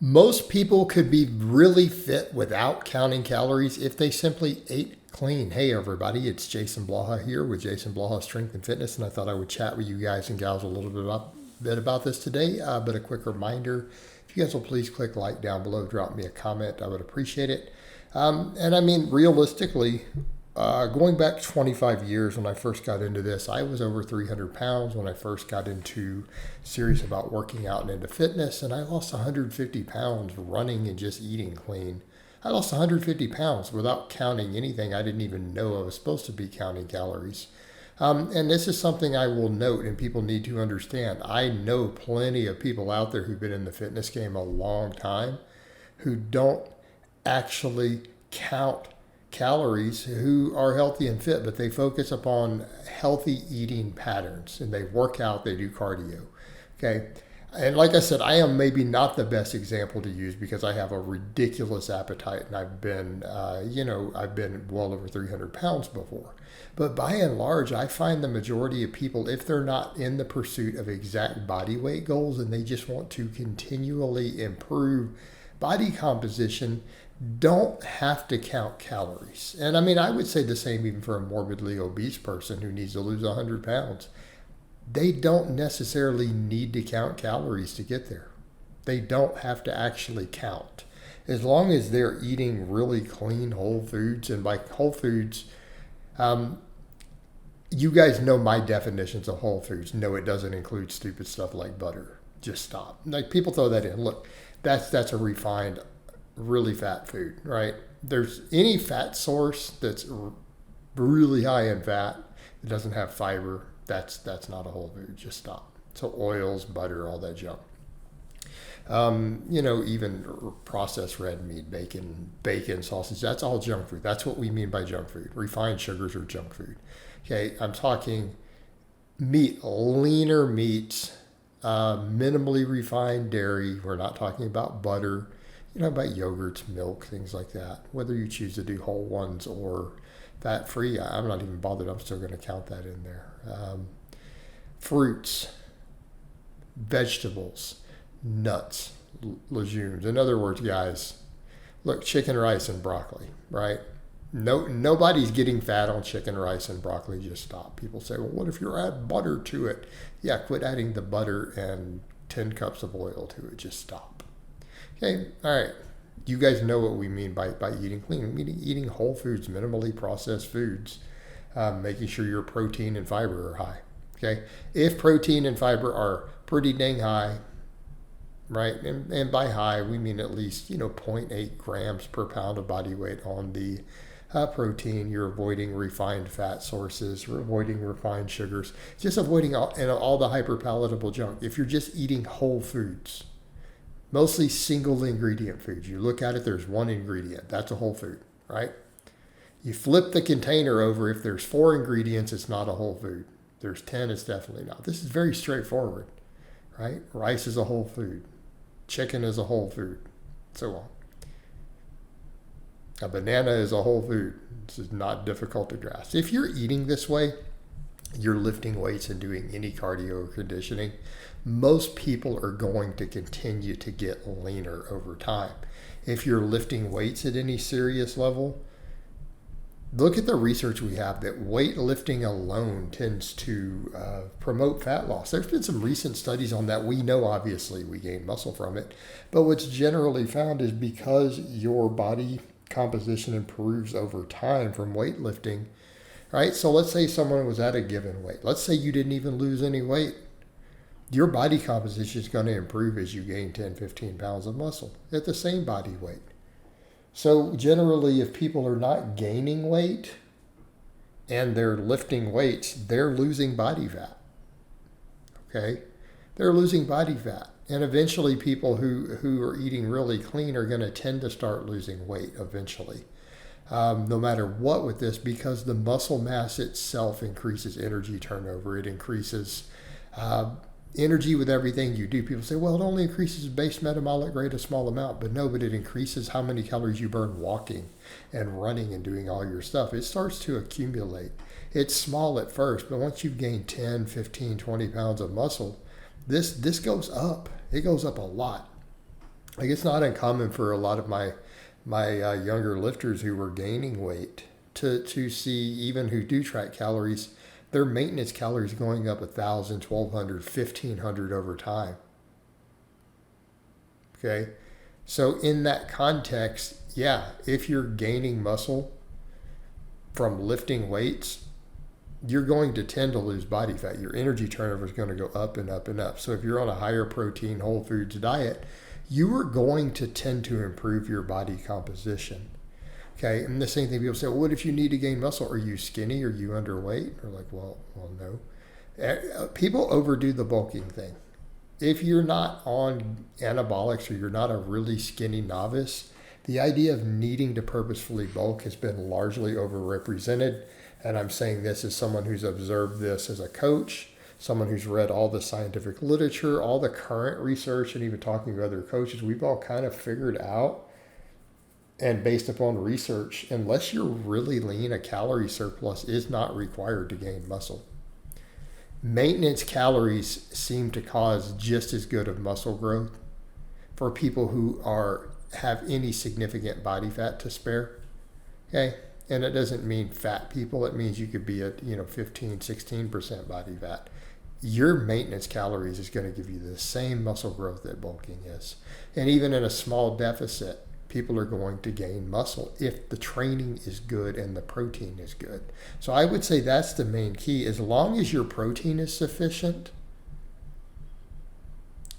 Most people could be really fit without counting calories if they simply ate clean. Hey everybody, it's Jason Blaha here with Jason Blaha Strength and Fitness, and I thought I would chat with you guys and gals a little bit about this today. But a quick reminder, if you guys will please click like down below, drop me a comment, I would appreciate it. And I mean, realistically, going back 25 years when I first got into this, I was over 300 pounds when I first got into serious about working out and into fitness, and I lost 150 pounds running and just eating clean. I lost 150 pounds without counting anything. I didn't even know I was supposed to be counting calories. And this is something I will note and people need to understand. I know plenty of people out there who've been in the fitness game a long time who don't actually count calories, who are healthy and fit, but they focus upon healthy eating patterns and they work out, they do cardio. Okay. And like I said, I am maybe not the best example to use because I have a ridiculous appetite and I've been well over 300 pounds before. But by and large, I find the majority of people, if they're not in the pursuit of exact body weight goals and they just want to continually improve body composition, don't have to count calories. And I mean, I would say the same even for a morbidly obese person who needs to lose 100 pounds. They don't necessarily need to count calories to get there. They don't have to actually count. As long as they're eating really clean whole foods, and by whole foods, you guys know my definitions of whole foods. No, it doesn't include stupid stuff like butter. Just stop. Like people throw that in. Look, that's a refined, really fat food, right? There's any fat source that's really high in fat that doesn't have fiber. That's not a whole food. Just stop. So oils, butter, all that junk. Even processed red meat, bacon, sausage, that's all junk food. That's what we mean by junk food. Refined sugars are junk food. Okay, I'm talking meat, leaner meats, minimally refined dairy. We're not talking about butter, about yogurts, milk, things like that. Whether you choose to do whole ones or fat-free, I'm not even bothered. I'm still going to count that in there. Fruits, vegetables, nuts, legumes. In other words, guys, look, chicken, rice, and broccoli, right? Nobody's getting fat on chicken, rice, and broccoli. Just stop. People say, well, what if you add butter to it? Yeah, quit adding the butter and 10 cups of oil to it. Just stop. Okay, all right. You guys know what we mean by eating clean. We mean eating whole foods, minimally processed foods, making sure your protein and fiber are high. Okay, if protein and fiber are pretty dang high, right? And by high, we mean at least, 0.8 grams per pound of body weight on the protein. You're avoiding refined fat sources, you're avoiding refined sugars, just avoiding all the hyperpalatable junk. If you're just eating whole foods, mostly single ingredient foods, you look at it, there's one ingredient. That's a whole food, right? You flip the container over, if there's 4 ingredients, it's not a whole food. There's 10, it's definitely not. This is very straightforward, right? Rice is a whole food. Chicken is a whole food, so on. A banana is a whole food. This is not difficult to grasp. If you're eating this way, you're lifting weights and doing any cardio or conditioning, most people are going to continue to get leaner over time. If you're lifting weights at any serious level, look at the research we have that weightlifting alone tends to promote fat loss. There's been some recent studies on that. We know obviously we gain muscle from it, but what's generally found is because your body composition improves over time from weightlifting, right? So let's say someone was at a given weight. Let's say you didn't even lose any weight. Your body composition is going to improve as you gain 10, 15 pounds of muscle at the same body weight. So generally, if people are not gaining weight and they're lifting weights, they're losing body fat. Okay? They're losing body fat. And eventually people who are eating really clean are going to tend to start losing weight eventually. No matter what with this, because the muscle mass itself increases energy turnover. It increases energy with everything you do. People say, well, it only increases base metabolic rate a small amount. But no, but it increases how many calories you burn walking and running and doing all your stuff. It starts to accumulate. It's small at first, but once you've gained 10, 15, 20 pounds of muscle, this goes up. It goes up a lot. like it's not uncommon for a lot of my younger lifters who were gaining weight to see, even who do track calories, their maintenance calories going up 1,000, 1,200, 1,500 over time. Okay, so in that context, yeah, if you're gaining muscle from lifting weights, you're going to tend to lose body fat. Your energy turnover is going to go up and up and up. So if you're on a higher protein whole foods diet, you are going to tend to improve your body composition. Okay, and the same thing, people say, well, what if you need to gain muscle? Are you skinny? Are you underweight? Or like, well, no. People overdo the bulking thing. If you're not on anabolics or you're not a really skinny novice, the idea of needing to purposefully bulk has been largely overrepresented. And I'm saying this as someone who's observed this as a coach, someone who's read all the scientific literature, all the current research, and even talking to other coaches. We've all kind of figured out, and based upon research, unless you're really lean, a calorie surplus is not required to gain muscle. Maintenance calories seem to cause just as good of muscle growth for people who have any significant body fat to spare. Okay, and it doesn't mean fat people. It means you could be at 15, 16% body fat. Your maintenance calories is going to give you the same muscle growth that bulking is. And even in a small deficit, people are going to gain muscle if the training is good and the protein is good. So I would say that's the main key. As long as your protein is sufficient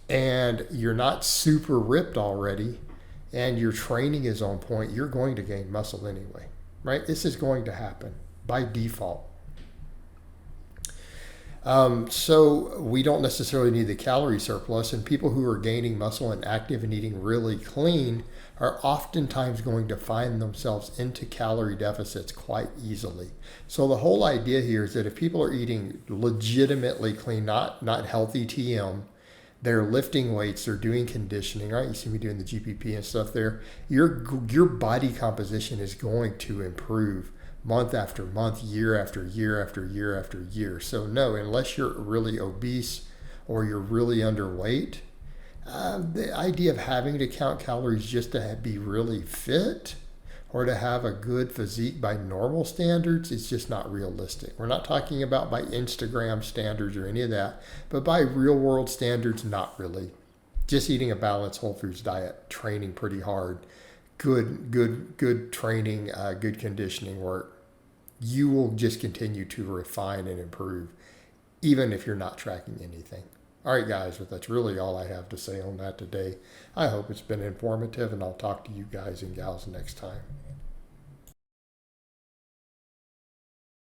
and you're not super ripped already and your training is on point, you're going to gain muscle anyway, right? This is going to happen by default. So we don't necessarily need the calorie surplus, and people who are gaining muscle and active and eating really clean are oftentimes going to find themselves into calorie deficits quite easily. So the whole idea here is that if people are eating legitimately clean, not healthy TM, they're lifting weights, they're doing conditioning, right? You see me doing the GPP and stuff there. Your body composition is going to improve month after month, year after year after year after year. So no, unless you're really obese or you're really underweight, the idea of having to count calories just to be really fit or to have a good physique by normal standards is just not realistic. We're not talking about by Instagram standards or any of that, but by real world standards, not really. Just eating a balanced whole foods diet, training pretty hard, good training, good conditioning work. You will just continue to refine and improve, even if you're not tracking anything. All right, guys, but that's really all I have to say on that today. I hope it's been informative, and I'll talk to you guys and gals next time.